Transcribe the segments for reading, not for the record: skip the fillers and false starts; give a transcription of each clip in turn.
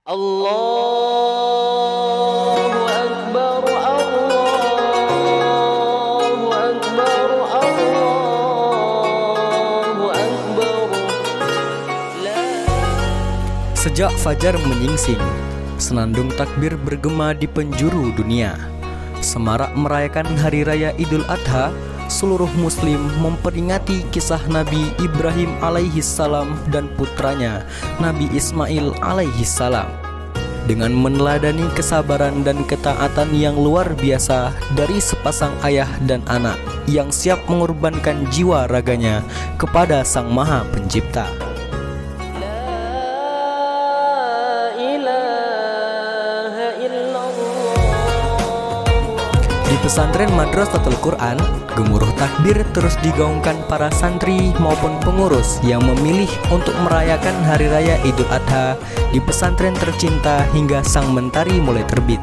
Allahu Akbar, Allahu Akbar, Allahu Akbar. Sejak fajar menyingsing, senandung takbir bergema di penjuru dunia. Semarak merayakan Hari Raya Idul Adha, seluruh muslim memperingati kisah Nabi Ibrahim alaihissalam dan putranya Nabi Ismail alaihissalam. Dengan meneladani kesabaran dan ketaatan yang luar biasa dari sepasang ayah dan anak yang siap mengorbankan jiwa raganya kepada Sang Maha Pencipta. Di pesantren Madrasatul Quran, gemuruh takbir terus digaungkan para santri maupun pengurus yang memilih untuk merayakan Hari Raya Idul Adha di pesantren tercinta hingga sang mentari mulai terbit.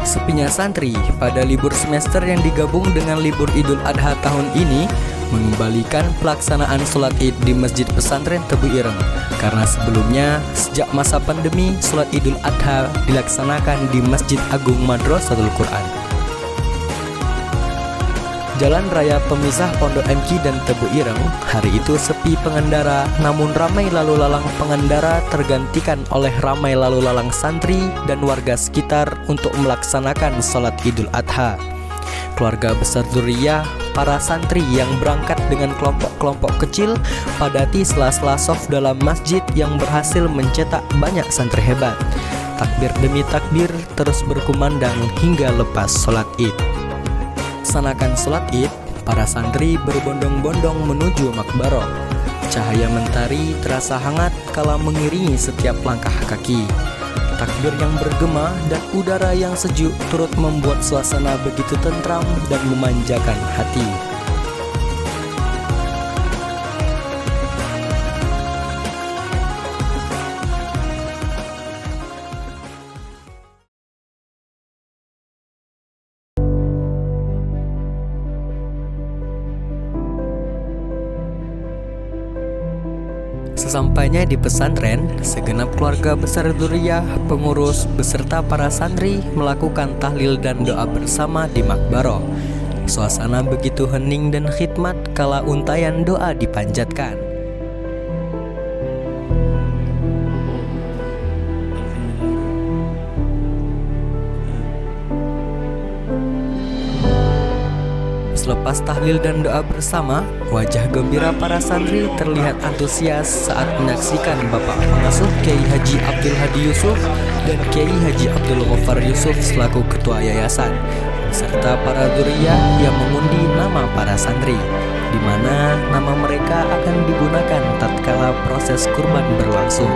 Sepinya santri pada libur semester yang digabung dengan libur Idul Adha tahun ini mengembalikan pelaksanaan sholat id di Masjid Pesantren Tebu Ireng, karena sebelumnya sejak masa pandemi sholat Idul Adha dilaksanakan di Masjid Agung Madrasatul Quran. Jalan raya pemisah Pondok MQ dan Tebu Ireng hari itu sepi pengendara, namun ramai lalu lalang pengendara tergantikan oleh ramai lalu lalang santri dan warga sekitar untuk melaksanakan sholat Idul Adha. Keluarga besar Dzurriyyah, para santri yang berangkat dengan kelompok-kelompok kecil padati sela-sela sof dalam masjid yang berhasil mencetak banyak santri hebat. Takbir demi takbir terus berkumandang hingga lepas sholat id. Melaksanakan sholat id, para santri berbondong-bondong menuju makbaroh. Cahaya mentari terasa hangat kala mengiringi setiap langkah kaki. Takbir yang bergema dan udara yang sejuk turut membuat suasana begitu tentram dan memanjakan hati. Sesampainya di pesantren, segenap keluarga besar Dzurriyyah, pengurus, beserta para santri melakukan tahlil dan doa bersama di makbaroh. Suasana begitu hening dan khidmat kala untayan doa dipanjatkan. Selepas tahlil dan doa bersama, wajah gembira para santri terlihat antusias saat menyaksikan Bapak Pengasuh Kiai Haji Abdul Hadi Yusuf dan Kiai Haji Abdul Ghaffar Yusuf selaku ketua yayasan, beserta para Dzurriyyah yang mengundi nama para santri, di mana nama mereka akan digunakan tatkala proses kurban berlangsung.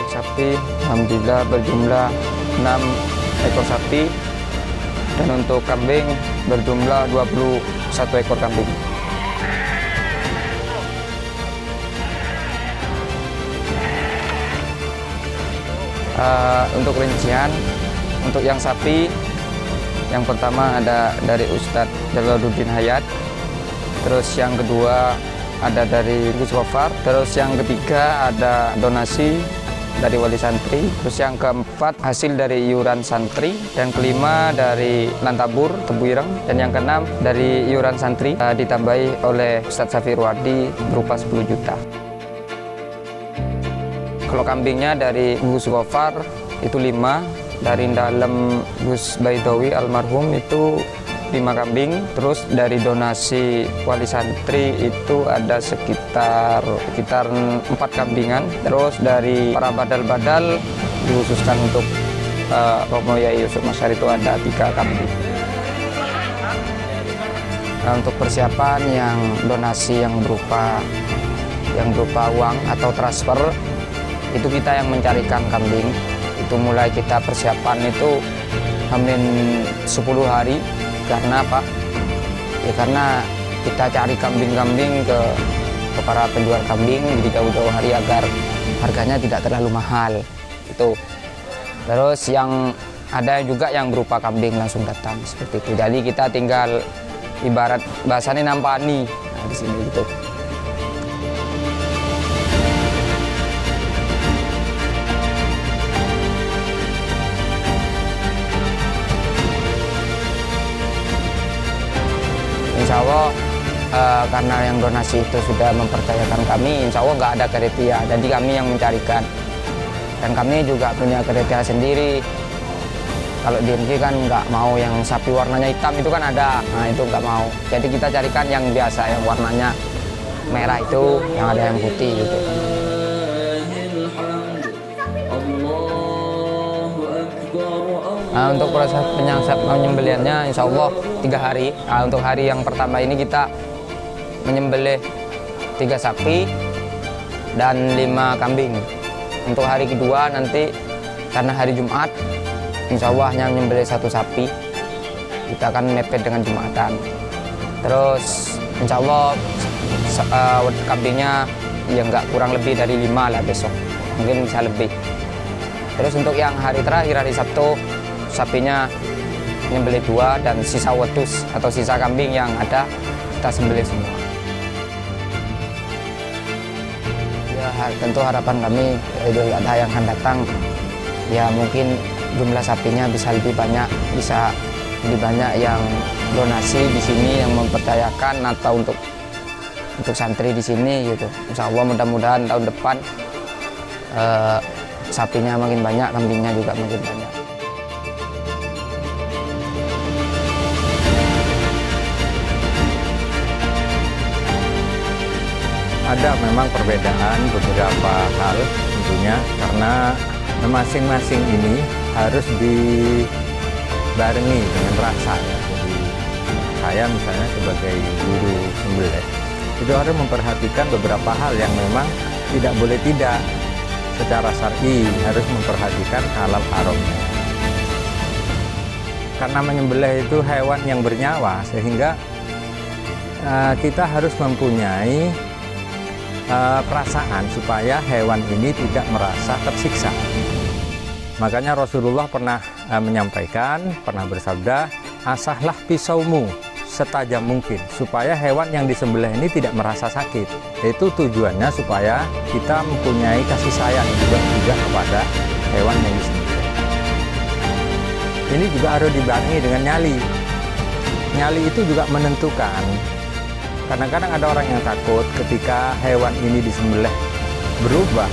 Sapi alhamdulillah berjumlah 6 ekor sapi, dan untuk kambing berjumlah 21 ekor kambing. Untuk rincian, untuk yang sapi, yang pertama ada dari Ustadz Jalaluddin Hayat, terus yang kedua ada dari Gus Gofar, terus yang ketiga ada donasi dari wali santri, terus yang keempat hasil dari iuran santri, dan kelima dari Lantabur Tebu Ireng, dan yang keenam dari iuran santri ditambahi oleh Ustadz Safir Wardi berupa 10 juta. Kalau kambingnya dari Gus Gofar itu 5, dari dalam Gus Baidowi almarhum itu 5 kambing, terus dari donasi wali santri itu ada sekitar 4 kambingan, terus dari para badal-badal dikhususkan untuk Romo Yai Yusuf Masyar itu ada 3 kambing. Nah, untuk persiapan yang donasi yang berupa uang atau transfer itu kita yang mencarikan kambing. Itu mulai kita persiapan itu hamin 10 hari. Karena apa? Ya karena kita cari kambing-kambing ke para penjual kambing jadi jauh-jauh hari agar harganya tidak terlalu mahal. Itu. Terus yang ada juga yang berupa kambing langsung datang seperti itu. Jadi kita tinggal ibarat bahasanya nampani. Nah, di sini gitu. Insya Allah karena yang donasi itu sudah mempercayakan kami, insya Allah nggak ada kriteria, jadi kami yang mencarikan. Dan kami juga punya kriteria sendiri. Kalau di MG kan nggak mau yang sapi warnanya hitam itu kan ada, nah itu nggak mau. Jadi kita carikan yang biasa, yang warnanya merah itu, yang ada yang putih gitu. Nah, untuk proses penyembelihannya insya Allah 3 hari. Nah, untuk hari yang pertama ini kita menyembelih 3 sapi dan 5 kambing. Untuk hari kedua nanti karena hari Jumat insya Allah hanya menyembelih 1 sapi. Kita akan mepet dengan Jumatan. Terus insya Allah kambingnya ya nggak kurang lebih dari 5 lah besok. Mungkin bisa lebih. Terus untuk yang hari terakhir, hari Sabtu, sapinya nyembelih 2 dan sisa wedus atau sisa kambing yang ada kita sembelih semua. Ya tentu harapan kami Idul Adha yang akan datang ya mungkin jumlah sapinya bisa lebih banyak, yang donasi di sini yang mempercayakan atau untuk santri di sini gitu. Insya Allah mudah-mudahan tahun depan sapinya makin banyak, kambingnya juga makin banyak. Ada memang perbedaan beberapa hal tentunya karena masing-masing ini harus dibarengi dengan rasa ya. Jadi saya misalnya sebagai guru sembelih itu harus memperhatikan beberapa hal yang memang tidak boleh tidak secara syar'i, harus memperhatikan halal haramnya. Karena menyembelih itu hewan yang bernyawa sehingga kita harus mempunyai perasaan supaya hewan ini tidak merasa tersiksa. Makanya Rasulullah pernah menyampaikan, pernah bersabda, asahlah pisaumu setajam mungkin supaya hewan yang disembelih ini tidak merasa sakit. Itu tujuannya supaya kita mempunyai kasih sayang juga kepada hewan yang disembelih. Ini juga harus dibarengi dengan nyali. Nyali itu juga menentukan. Kadang-kadang ada orang yang takut ketika hewan ini disembelih berubah,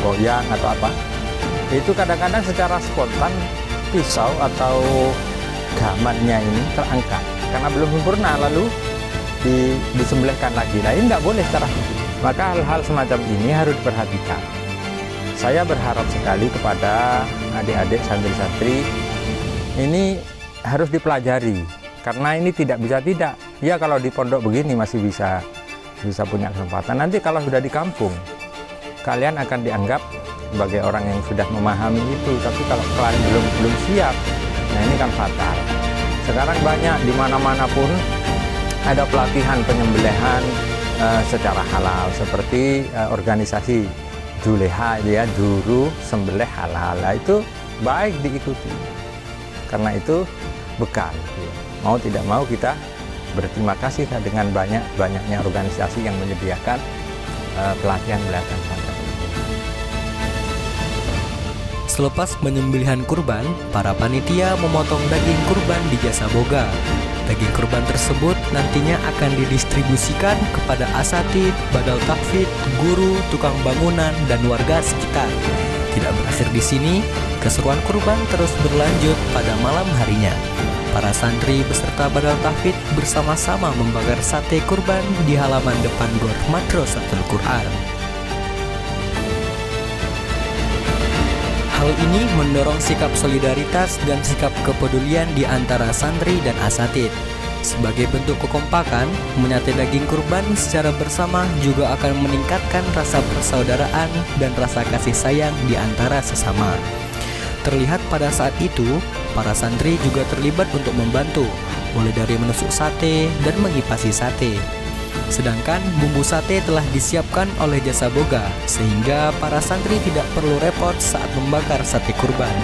goyang atau apa. Itu kadang-kadang secara spontan pisau atau gamannya ini terangkat karena belum sempurna lalu disembelihkan lagi. Nah ini tidak boleh secara hukum. Maka hal-hal semacam ini harus diperhatikan. Saya berharap sekali kepada adik-adik santri-santri ini harus dipelajari. Karena ini tidak bisa tidak. Ya kalau di pondok begini masih bisa punya kesempatan. Nanti kalau sudah di kampung, kalian akan dianggap sebagai orang yang sudah memahami itu. Tapi kalau kalian belum siap, nah ini kan fatal. Sekarang banyak di mana-mana pun ada pelatihan penyembelihan secara halal seperti organisasi juleha ya, juru sembelih halal itu baik diikuti. Karena itu bekal. Mau tidak mau kita berterima kasih dengan banyaknya organisasi yang menyediakan pelatihan-pelatihan. Selepas penyembelihan kurban, para panitia memotong daging kurban di Jasa Boga. Daging kurban tersebut nantinya akan didistribusikan kepada asatid, badal tahfidz, guru, tukang bangunan, dan warga sekitar. Tidak berakhir di sini, keseruan kurban terus berlanjut pada malam harinya. Para santri beserta badal tahfidz bersama-sama membakar sate kurban di halaman depan Gor Madrasatul Quran. Hal ini mendorong sikap solidaritas dan sikap kepedulian di antara santri dan asatid. Sebagai bentuk kekompakan, menyate daging kurban secara bersama juga akan meningkatkan rasa persaudaraan dan rasa kasih sayang di antara sesama. Terlihat pada saat itu, para santri juga terlibat untuk membantu, mulai dari menusuk sate dan mengipasi sate. Sedangkan bumbu sate telah disiapkan oleh Jasa Boga, sehingga para santri tidak perlu repot saat membakar sate kurban.